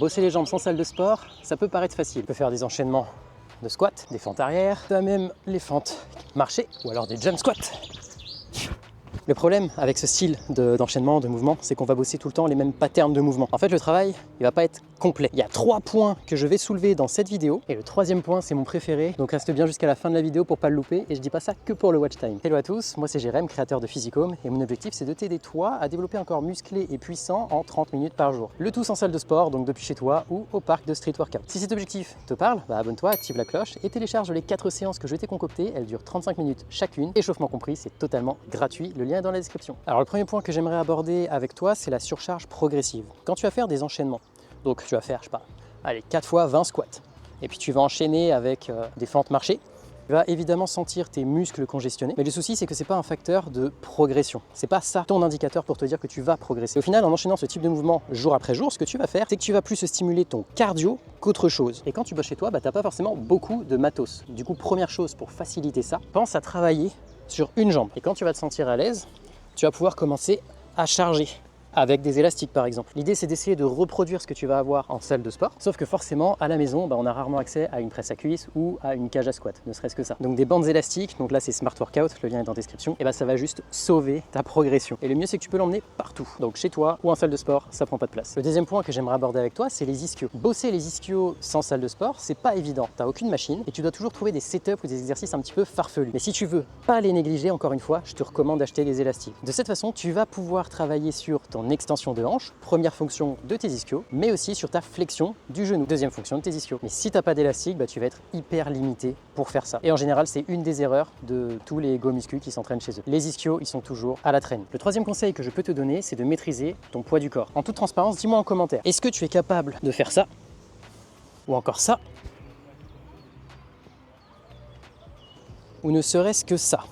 Bosser les jambes sans salle de sport, ça peut paraître facile. Tu peux faire des enchaînements de squats, des fentes arrière, tu as même les fentes marchées ou alors des jump squats. Le problème avec ce style d'enchaînement, de mouvement, c'est qu'on va bosser tout le temps les mêmes patterns de mouvement. En fait, le travail, il va pas être complet. Il y a 3 points que je vais soulever dans cette vidéo. Et le 3e point, c'est mon préféré. Donc reste bien jusqu'à la fin de la vidéo pour pas le louper. Et je dis pas ça que pour le watch time. Hello à tous, moi c'est Jérém, créateur de Physicome. Et mon objectif, c'est de t'aider toi à développer un corps musclé et puissant en 30 minutes par jour. Le tout sans salle de sport, donc depuis chez toi ou au parc de street workout. Si cet objectif te parle, abonne-toi, active la cloche et télécharge les 4 séances que je t'ai concoctées. Elles durent 35 minutes chacune. Échauffement compris, c'est totalement gratuit. Le lien est dans la description. Alors le premier point que j'aimerais aborder avec toi, c'est la surcharge progressive. Quand tu vas faire des enchaînements, donc tu vas faire, je sais pas, allez, 4 fois 20 squats, et puis tu vas enchaîner avec des fentes marchées, tu vas évidemment sentir tes muscles congestionnés, mais le souci c'est que c'est pas un facteur de progression. C'est pas ça ton indicateur pour te dire que tu vas progresser. Au final, en enchaînant ce type de mouvement jour après jour, ce que tu vas faire, c'est que tu vas plus stimuler ton cardio qu'autre chose. Et quand tu bosses chez toi, t'as pas forcément beaucoup de matos. Du coup, première chose pour faciliter ça, pense à travailler sur une jambe. Et quand tu vas te sentir à l'aise, tu vas pouvoir commencer à charger avec des élastiques par exemple. L'idée c'est d'essayer de reproduire ce que tu vas avoir en salle de sport, sauf que forcément à la maison on a rarement accès à une presse à cuisse ou à une cage à squat, ne serait-ce que ça. Donc des bandes élastiques, donc là c'est Smart Workout, le lien est dans la description, et ça va juste sauver ta progression. Et le mieux c'est que tu peux l'emmener partout, donc chez toi ou en salle de sport, ça prend pas de place. Le deuxième point que j'aimerais aborder avec toi, c'est les ischios. Bosser les ischios sans salle de sport, c'est pas évident, t'as aucune machine et tu dois toujours trouver des setups ou des exercices un petit peu farfelus. Mais si tu veux pas les négliger, encore une fois, je te recommande d'acheter des élastiques. De cette façon, tu vas pouvoir travailler sur ton extension de hanche, première fonction de tes ischios, mais aussi sur ta flexion du genou, deuxième fonction de tes ischios. Mais si tu n'as pas d'élastique, tu vas être hyper limité pour faire ça. Et en général, c'est une des erreurs de tous les go muscu qui s'entraînent chez eux. Les ischios, ils sont toujours à la traîne. Le troisième conseil que je peux te donner, c'est de maîtriser ton poids du corps. En toute transparence, dis-moi en commentaire, est-ce que tu es capable de faire ça ou encore ça, ou ne serait-ce que ça?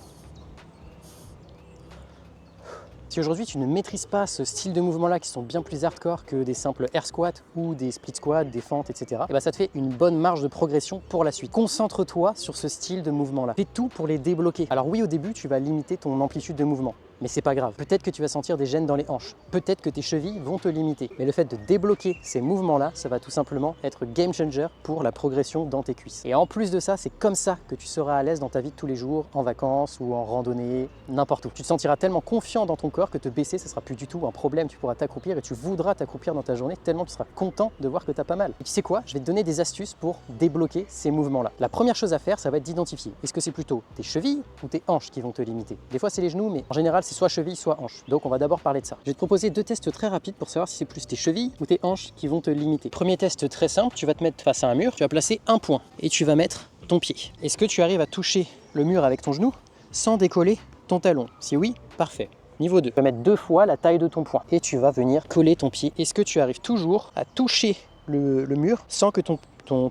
Si aujourd'hui tu ne maîtrises pas ce style de mouvement-là qui sont bien plus hardcore que des simples air squats ou des split squats, des fentes, etc., ça te fait une bonne marge de progression pour la suite. Concentre-toi sur ce style de mouvement-là. Fais tout pour les débloquer. Alors oui, au début, tu vas limiter ton amplitude de mouvement. Mais c'est pas grave. Peut-être que tu vas sentir des gênes dans les hanches. Peut-être que tes chevilles vont te limiter. Mais le fait de débloquer ces mouvements-là, ça va tout simplement être game changer pour la progression dans tes cuisses. Et en plus de ça, c'est comme ça que tu seras à l'aise dans ta vie de tous les jours, en vacances ou en randonnée, n'importe où. Tu te sentiras tellement confiant dans ton corps que te baisser, ça sera plus du tout un problème. Tu pourras t'accroupir et tu voudras t'accroupir dans ta journée tellement tu seras content de voir que tu as pas mal. Et tu sais quoi? Je vais te donner des astuces pour débloquer ces mouvements-là. La première chose à faire, ça va être d'identifier. Est-ce que c'est plutôt tes chevilles ou tes hanches qui vont te limiter? Des fois, c'est les genoux, mais en général, c'est soit cheville, soit hanche. Donc on va d'abord parler de ça. Je vais te proposer 2 tests très rapides pour savoir si c'est plus tes chevilles ou tes hanches qui vont te limiter. Premier test très simple, tu vas te mettre face à un mur, tu vas placer un point et tu vas mettre ton pied. Est-ce que tu arrives à toucher le mur avec ton genou sans décoller ton talon? Si oui, parfait. Niveau 2, tu vas mettre 2 fois la taille de ton poing et tu vas venir coller ton pied. Est-ce que tu arrives toujours à toucher le mur sans que ton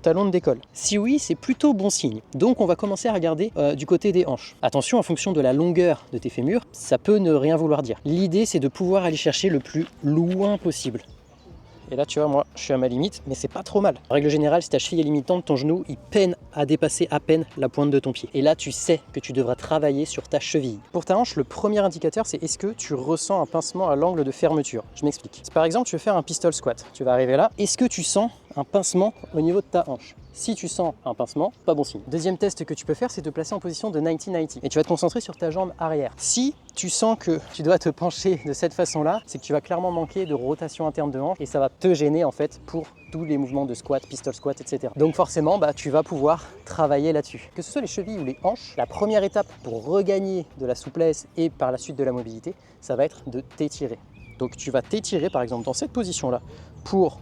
talon ne décolle? Si oui, c'est plutôt bon signe. Donc on va commencer à regarder du côté des hanches. Attention, en fonction de la longueur de tes fémurs, ça peut ne rien vouloir dire. L'idée, c'est de pouvoir aller chercher le plus loin possible. Et là, tu vois, moi, je suis à ma limite, mais c'est pas trop mal. En règle générale, si ta cheville est limitante, ton genou, il peine à dépasser à peine la pointe de ton pied. Et là, tu sais que tu devras travailler sur ta cheville. Pour ta hanche, le premier indicateur, c'est est-ce que tu ressens un pincement à l'angle de fermeture? Je m'explique. Si par exemple, tu veux faire un pistol squat, tu vas arriver là, est-ce que tu sens un pincement au niveau de ta hanche? Si tu sens un pincement, pas bon signe. Deuxième test que tu peux faire, c'est te placer en position de 90-90 et tu vas te concentrer sur ta jambe arrière. Si tu sens que tu dois te pencher de cette façon-là, c'est que tu vas clairement manquer de rotation interne de hanche et ça va te gêner en fait pour tous les mouvements de squat, pistol squat, etc. Donc forcément, tu vas pouvoir travailler là-dessus. Que ce soit les chevilles ou les hanches, la première étape pour regagner de la souplesse et par la suite de la mobilité, ça va être de t'étirer. Donc tu vas t'étirer par exemple dans cette position-là pour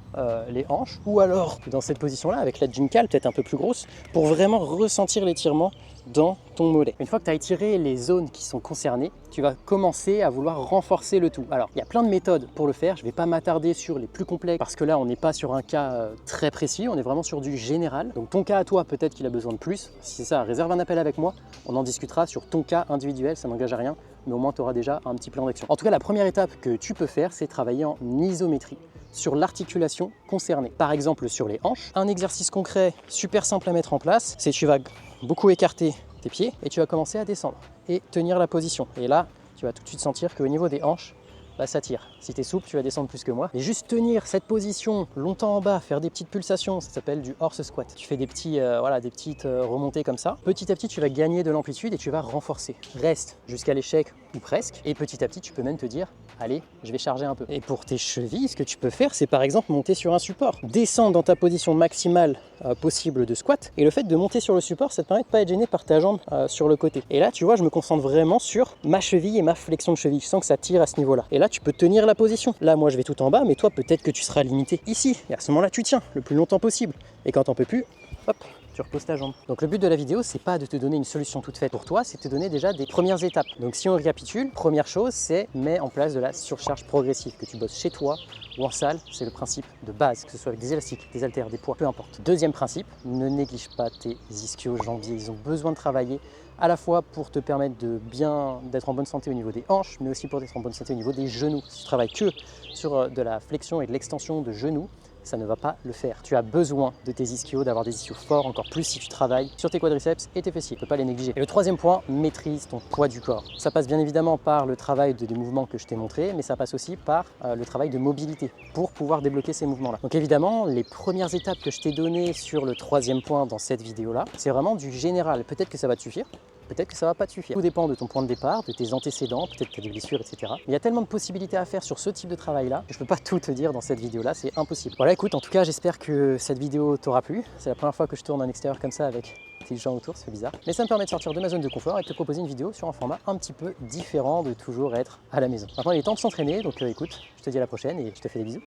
les hanches ou alors dans cette position-là avec la gincale peut-être un peu plus grosse pour vraiment ressentir l'étirement dans ton mollet. Une fois que tu as étiré les zones qui sont concernées, tu vas commencer à vouloir renforcer le tout. Alors, il y a plein de méthodes pour le faire. Je ne vais pas m'attarder sur les plus complexes parce que là, on n'est pas sur un cas très précis. On est vraiment sur du général. Donc, ton cas à toi, peut-être qu'il a besoin de plus. Si c'est ça, réserve un appel avec moi. On en discutera sur ton cas individuel. Ça n'engage à rien, mais au moins, tu auras déjà un petit plan d'action. En tout cas, la première étape que tu peux faire, c'est travailler en isométrie sur l'articulation concernée. Par exemple, sur les hanches, un exercice concret super simple à mettre en place, c'est tu vas beaucoup écarter tes pieds et tu vas commencer à descendre et tenir la position. Et là, tu vas tout de suite sentir qu'au niveau des hanches, bah ça tire. Si tu es souple, tu vas descendre plus que moi. Et juste tenir cette position longtemps en bas, faire des petites pulsations, ça s'appelle du horse squat. Tu fais des petits, voilà, des petites remontées comme ça. Petit à petit, tu vas gagner de l'amplitude et tu vas renforcer. Reste jusqu'à l'échec ou presque. Et petit à petit, tu peux même te dire, allez, je vais charger un peu. Et pour tes chevilles, ce que tu peux faire, c'est par exemple monter sur un support. Descendre dans ta position maximale possible de squat. Et le fait de monter sur le support, ça te permet de pas être gêné par ta jambe sur le côté. Et là, tu vois, je me concentre vraiment sur ma cheville et ma flexion de cheville. Je sens que ça tire à ce niveau-là. Et là, tu peux tenir la position. Là, moi, je vais tout en bas, mais toi, peut-être que tu seras limité ici. Et à ce moment-là, tu tiens le plus longtemps possible. Et quand t'en peux plus, hop, tu reposes ta jambe. Donc le but de la vidéo, c'est pas de te donner une solution toute faite pour toi, c'est de te donner déjà des premières étapes. Donc si on récapitule, première chose, c'est mettre en place de la surcharge progressive, que tu bosses chez toi ou en salle, c'est le principe de base, que ce soit avec des élastiques, des haltères, des poids, peu importe. Deuxième principe, ne néglige pas tes ischio-jambiers, ils ont besoin de travailler à la fois pour te permettre d'être en bonne santé au niveau des hanches, mais aussi pour être en bonne santé au niveau des genoux. Si tu travailles que sur de la flexion et de l'extension de genoux, ça ne va pas le faire. Tu as besoin de tes ischios, d'avoir des ischios forts, encore plus si tu travailles sur tes quadriceps et tes fessiers. Tu ne peux pas les négliger. Et le troisième point, maîtrise ton poids du corps. Ça passe bien évidemment par le travail des mouvements que je t'ai montré, mais ça passe aussi par le travail de mobilité pour pouvoir débloquer ces mouvements-là. Donc évidemment, les premières étapes que je t'ai données sur le troisième point dans cette vidéo-là, c'est vraiment du général. Peut-être que ça va te suffire. Peut-être que ça ne va pas te suffire. Tout dépend de ton point de départ, de tes antécédents, peut-être que tu as des blessures, etc. Mais il y a tellement de possibilités à faire sur ce type de travail-là que je ne peux pas tout te dire dans cette vidéo-là, c'est impossible. Voilà, écoute, en tout cas, j'espère que cette vidéo t'aura plu. C'est la première fois que je tourne en extérieur comme ça avec des gens autour, c'est bizarre. Mais ça me permet de sortir de ma zone de confort et de te proposer une vidéo sur un format un petit peu différent de toujours être à la maison. Maintenant, il est temps de s'entraîner, donc écoute, je te dis à la prochaine et je te fais des bisous.